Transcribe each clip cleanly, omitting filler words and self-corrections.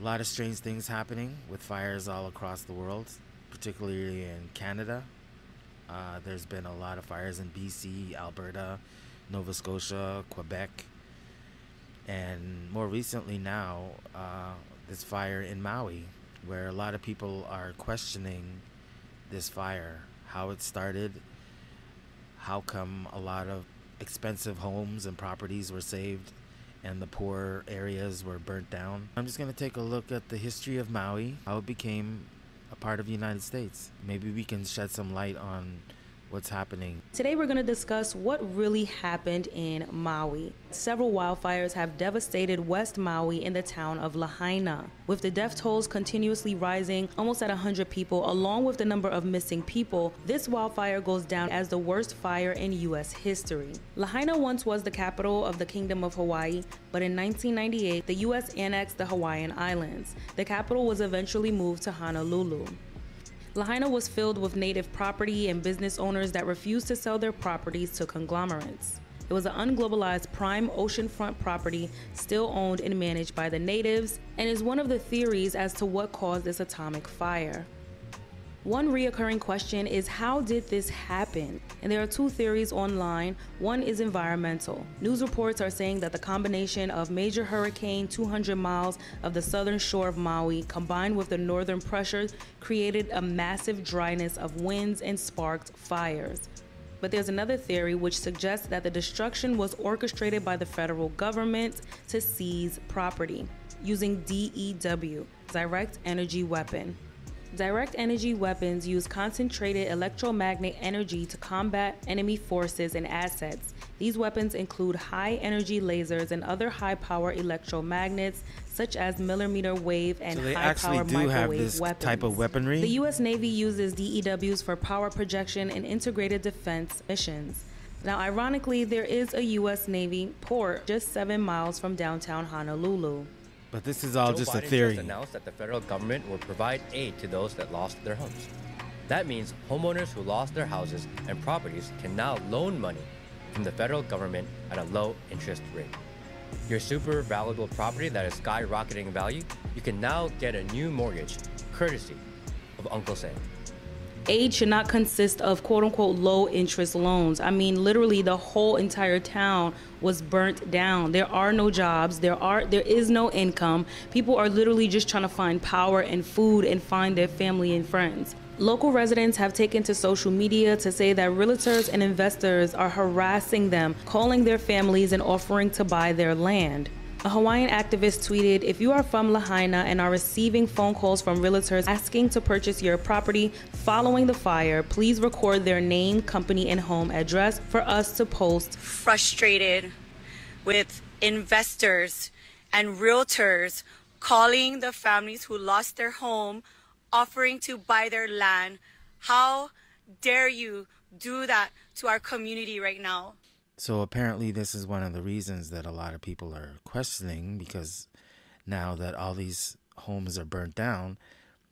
A lot of strange things happening with fires all across the world, particularly in Canada. There's been a lot of fires in BC, Alberta, Nova Scotia, Quebec, and more recently now, this fire in Maui, where a lot of people are questioning this fire, how it started, how come a lot of expensive homes and properties were saved and the poor areas were burnt down. I'm just going to take a look at the history of Maui, how it became a part of the United States. Maybe we can shed some light on what's happening. Today we're going to discuss what really happened in Maui. Several wildfires have devastated West Maui in the town of Lahaina, with the death tolls continuously rising, almost at 100 people, along with the number of missing people. This wildfire goes down as the worst fire in U.S. history. Lahaina once was the capital of the Kingdom of Hawaii, but in 1998, the U.S. annexed the Hawaiian Islands. The capital was eventually moved to Honolulu. Lahaina was filled with native property and business owners that refused to sell their properties to conglomerates. It was an unglobalized prime oceanfront property still owned and managed by the natives, and is one of the theories as to what caused this atomic fire. One reoccurring question is, how did this happen? And there are two theories online. One is environmental. News reports are saying that the combination of major hurricane 200 miles of the southern shore of Maui combined with the northern pressure created a massive dryness of winds and sparked fires. But there's another theory which suggests that the destruction was orchestrated by the federal government to seize property using DEW, direct energy weapon. Direct energy weapons use concentrated electromagnetic energy to combat enemy forces and assets. These weapons include high-energy lasers and other high-power electromagnets, such as millimeter wave and high-power microwave weapons. Type of weaponry? The U.S. Navy uses DEWs for power projection and integrated defense missions. Now, ironically, there is a U.S. Navy port just 7 miles from downtown Honolulu. But this is all Joe just Biden a theory. Just announced that the federal government will provide aid to those that lost their homes. That means homeowners who lost their houses and properties can now loan money from the federal government at a low interest rate. Your super valuable property that is skyrocketing in value, you can now get a new mortgage courtesy of Uncle Sam. Aid should not consist of quote-unquote low-interest loans. I mean, literally the whole entire town was burnt down. There are no jobs. There is no income. People are literally just trying to find power and food and find their family and friends. Local residents have taken to social media to say that realtors and investors are harassing them, calling their families and offering to buy their land. A Hawaiian activist tweeted, "If you are from Lahaina and are receiving phone calls from realtors asking to purchase your property following the fire, please record their name, company, and home address for us to post." Frustrated with investors and realtors calling the families who lost their home, offering to buy their land. How dare you do that to our community right now? So apparently this is one of the reasons that a lot of people are questioning, because now that all these homes are burnt down,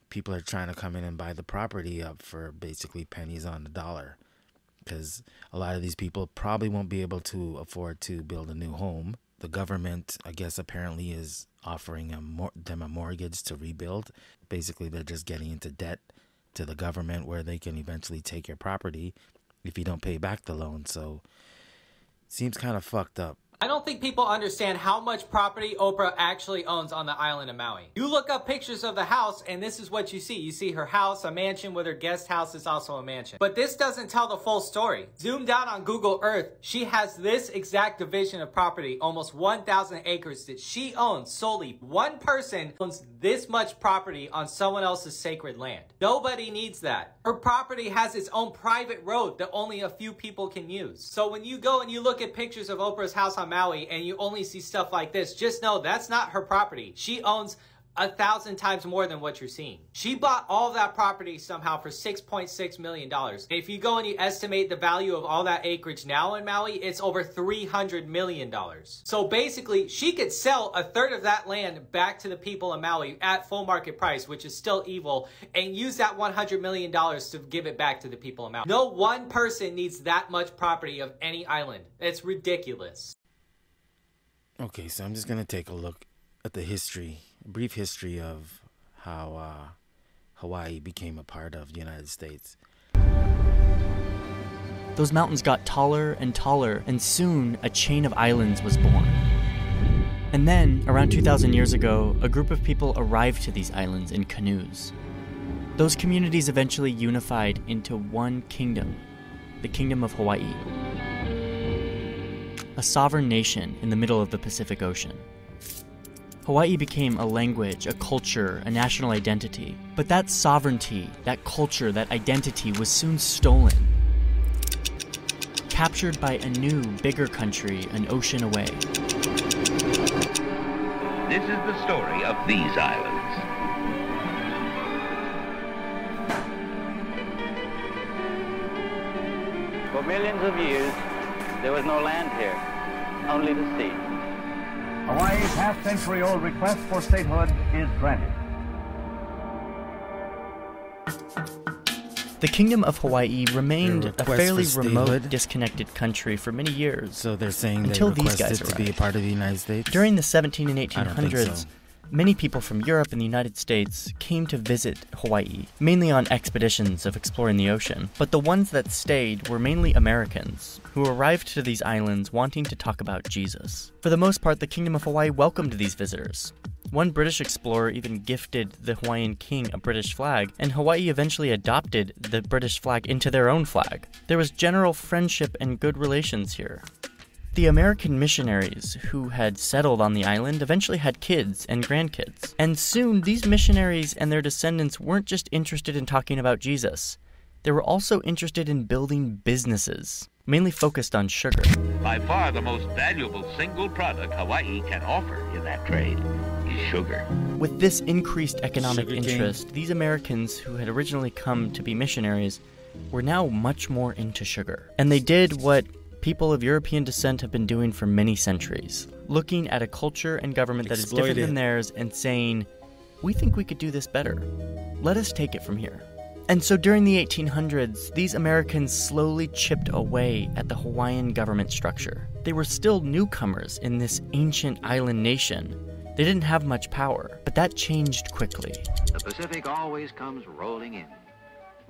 people are trying to come in and buy the property up for basically pennies on the dollar, because a lot of these people probably won't be able to afford to build a new home. The government, I guess, apparently is offering them a mortgage to rebuild. Basically, they're just getting into debt to the government where they can eventually take your property if you don't pay back the loan. So seems kind of fucked up. I don't think people understand how much property Oprah actually owns on the island of Maui. You look up pictures of the house and this is what you see. You see her house, a mansion with her guest house is also a mansion. But this doesn't tell the full story. Zoomed out on Google Earth, she has this exact division of property, almost 1,000 acres that she owns solely. One person owns this much property on someone else's sacred land. Nobody needs that. Her property has its own private road that only a few people can use. So when you go and you look at pictures of Oprah's house on Maui and you only see stuff like this, just know that's not her property. She owns 1,000 times more than what you're seeing. She bought all that property somehow for $6.6 million. If you go and you estimate the value of all that acreage now in Maui, it's over $300 million. So basically, she could sell a third of that land back to the people of Maui at full market price, which is still evil, and use that $100 million to give it back to the people of Maui. No one person needs that much property of any island. It's ridiculous. Okay, so I'm just going to take a look at the history brief history of how Hawaii became a part of the United States. Those mountains got taller and taller, and soon a chain of islands was born. And then, around 2,000 years ago, a group of people arrived to these islands in canoes. Those communities eventually unified into one kingdom, the Kingdom of Hawaii. A sovereign nation in the middle of the Pacific Ocean. Hawaii became a language, a culture, a national identity. But that sovereignty, that culture, that identity was soon stolen. Captured by a new, bigger country an ocean away. This is the story of these islands. For millions of years, there was no land here, only the sea. Hawaii's half-century-old request for statehood is granted. The Kingdom of Hawaii remained a fairly remote, statehood? disconnected country for many years. So they're saying until they these guys requested to be a arrived. part of the United States? During the 17 and I don't think 1800s, so. many people from Europe and the United States came to visit Hawaii, mainly on expeditions of exploring the ocean. But the ones that stayed were mainly Americans, who arrived to these islands wanting to talk about Jesus. For the most part, the Kingdom of Hawaii welcomed these visitors. One British explorer even gifted the Hawaiian king a British flag, and Hawaii eventually adopted the British flag into their own flag. There was general friendship and good relations here. The American missionaries who had settled on the island eventually had kids and grandkids. And soon, these missionaries and their descendants weren't just interested in talking about Jesus. They were also interested in building businesses, mainly focused on sugar. By far the most valuable single product Hawaii can offer in that trade is sugar. With this increased economic Sugarcane. interest, these Americans who had originally come to be missionaries were now much more into sugar. And they did what people of European descent have been doing for many centuries, looking at a culture and government that is Exploit different it. than theirs and saying, we think we could do this better. Let us take it from here. And so during the 1800s, these Americans slowly chipped away at the Hawaiian government structure. They were still newcomers in this ancient island nation. They didn't have much power, but that changed quickly. The Pacific always comes rolling in,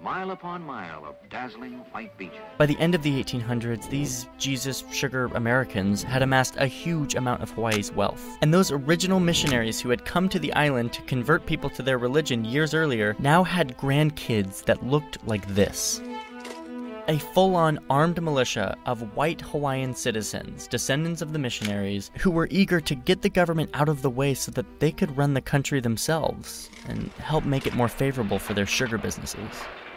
mile upon mile of dazzling white beaches. By the end of the 1800s, these Jesus Sugar Americans had amassed a huge amount of Hawaii's wealth. And those original missionaries who had come to the island to convert people to their religion years earlier now had grandkids that looked like this. A full-on armed militia of white Hawaiian citizens, descendants of the missionaries, who were eager to get the government out of the way so that they could run the country themselves and help make it more favorable for their sugar businesses.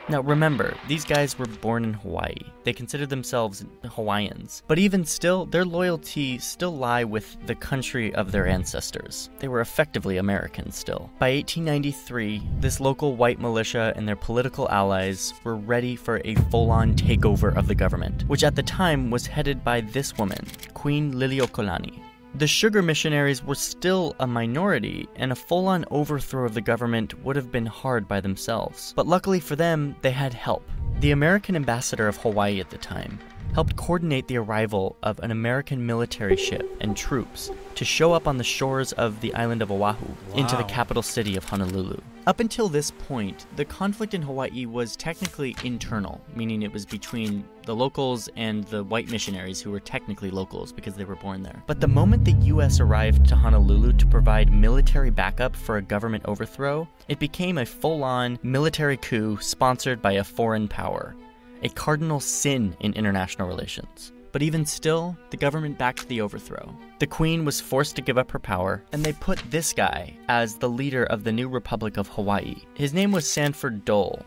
Now remember, these guys were born in Hawaii. They considered themselves Hawaiians. But even still, their loyalty still lie with the country of their ancestors. They were effectively Americans still. By 1893, this local white militia and their political allies were ready for a full-on takeover of the government, which at the time was headed by this woman, Queen Liliuokalani. The sugar missionaries were still a minority, and a full-on overthrow of the government would have been hard by themselves. But luckily for them, they had help. The American ambassador of Hawaii at the time helped coordinate the arrival of an American military ship and troops to show up on the shores of the island of Oahu into the Wow. capital city of Honolulu. Up until this point, the conflict in Hawaii was technically internal, meaning it was between the locals and the white missionaries who were technically locals because they were born there. But the moment the US arrived to Honolulu to provide military backup for a government overthrow, it became a full-on military coup sponsored by a foreign power, a cardinal sin in international relations. But even still, the government backed the overthrow. The Queen was forced to give up her power, and they put this guy as the leader of the new Republic of Hawaii. His name was Sanford Dole.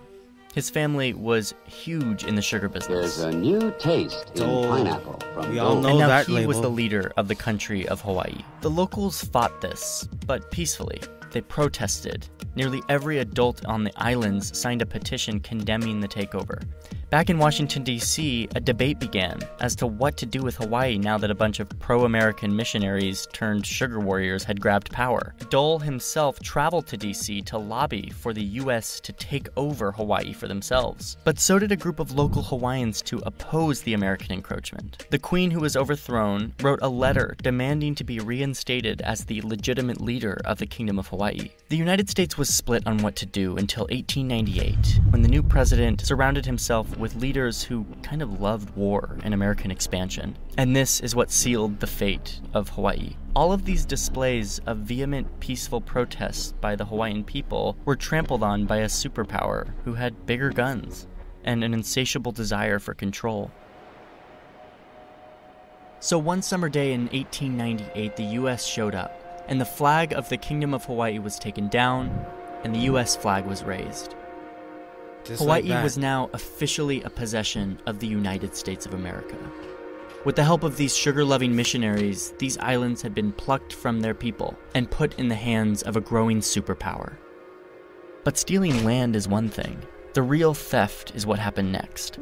His family was huge in the sugar business. There's a new taste in Dole. pineapple from We all Dole. know And now that he was label. the leader of the country of Hawaii. The locals fought this, but peacefully. They protested. Nearly every adult on the islands signed a petition condemning the takeover. Back in Washington, D.C., a debate began as to what to do with Hawaii now that a bunch of pro-American missionaries turned sugar warriors had grabbed power. Dole himself traveled to D.C. to lobby for the U.S. to take over Hawaii for themselves. But so did a group of local Hawaiians to oppose the American encroachment. The queen who was overthrown wrote a letter demanding to be reinstated as the legitimate leader of the Kingdom of Hawaii. The United States was split on what to do until 1898, when the new president surrounded himself with leaders who kind of loved war and American expansion. And this is what sealed the fate of Hawaii. All of these displays of vehement, peaceful protests by the Hawaiian people were trampled on by a superpower who had bigger guns and an insatiable desire for control. So one summer day in 1898, the U.S. showed up, and the flag of the Kingdom of Hawaii was taken down, and the U.S. flag was raised. Hawaii was now officially a possession of the United States of America. With the help of these sugar-loving missionaries, these islands had been plucked from their people and put in the hands of a growing superpower. But stealing land is one thing. The real theft is what happened next.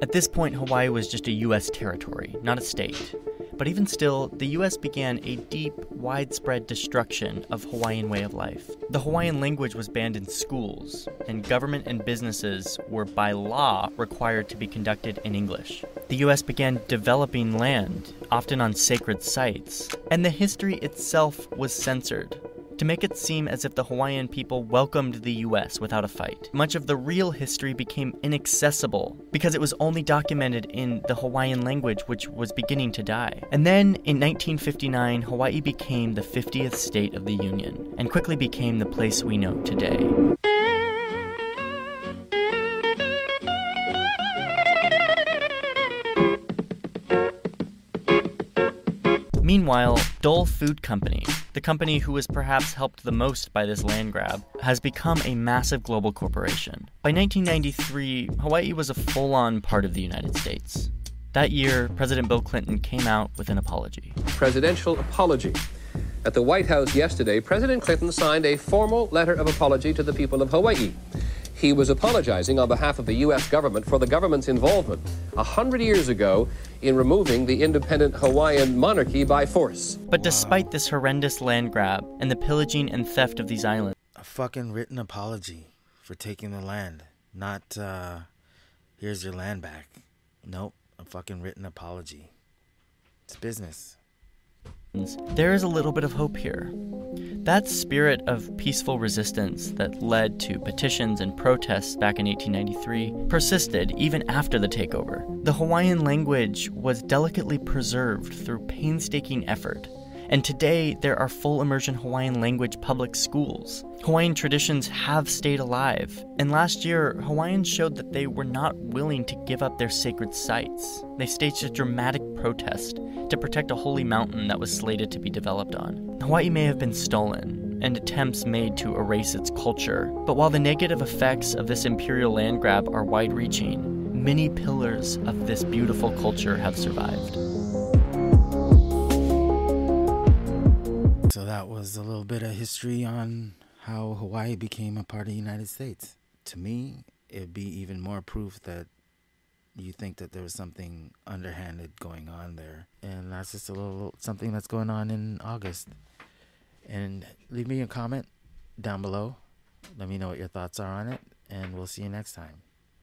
At this point, Hawaii was just a U.S. territory, not a state. But even still, the U.S. began a deep, widespread destruction of Hawaiian way of life. The Hawaiian language was banned in schools, and government and businesses were by law required to be conducted in English. The U.S. began developing land, often on sacred sites, and the history itself was censored, to make it seem as if the Hawaiian people welcomed the U.S. without a fight. Much of the real history became inaccessible because it was only documented in the Hawaiian language, which was beginning to die. And then, in 1959, Hawaii became the 50th state of the Union, and quickly became the place we know today. Meanwhile, Dole Food Company, the company who was perhaps helped the most by this land grab, has become a massive global corporation. By 1993, Hawaii was a full-on part of the United States. That year, President Bill Clinton came out with an apology. Presidential apology. At the White House yesterday, President Clinton signed a formal letter of apology to the people of Hawaii. He was apologizing on behalf of the U.S. government for the government's involvement 100 years ago in removing the independent Hawaiian monarchy by force. But despite this horrendous land grab and the pillaging and theft of these islands, a fucking written apology for taking the land. Not, here's your land back. Nope, a fucking written apology. It's business. There is a little bit of hope here. That spirit of peaceful resistance that led to petitions and protests back in 1893 persisted even after the takeover. The Hawaiian language was delicately preserved through painstaking effort, and today there are full immersion Hawaiian language public schools. Hawaiian traditions have stayed alive, and last year, Hawaiians showed that they were not willing to give up their sacred sites. They staged a dramatic protest to protect a holy mountain that was slated to be developed on. Hawaii may have been stolen, and attempts made to erase its culture, but while the negative effects of this imperial land grab are wide-reaching, many pillars of this beautiful culture have survived. So that was a little bit of history on how Hawaii became a part of the United States. To me, it'd be even more proof that you think that there was something underhanded going on there. And that's just a little something that's going on in August. And leave me a comment down below. Let me know what your thoughts are on it, and we'll see you next time.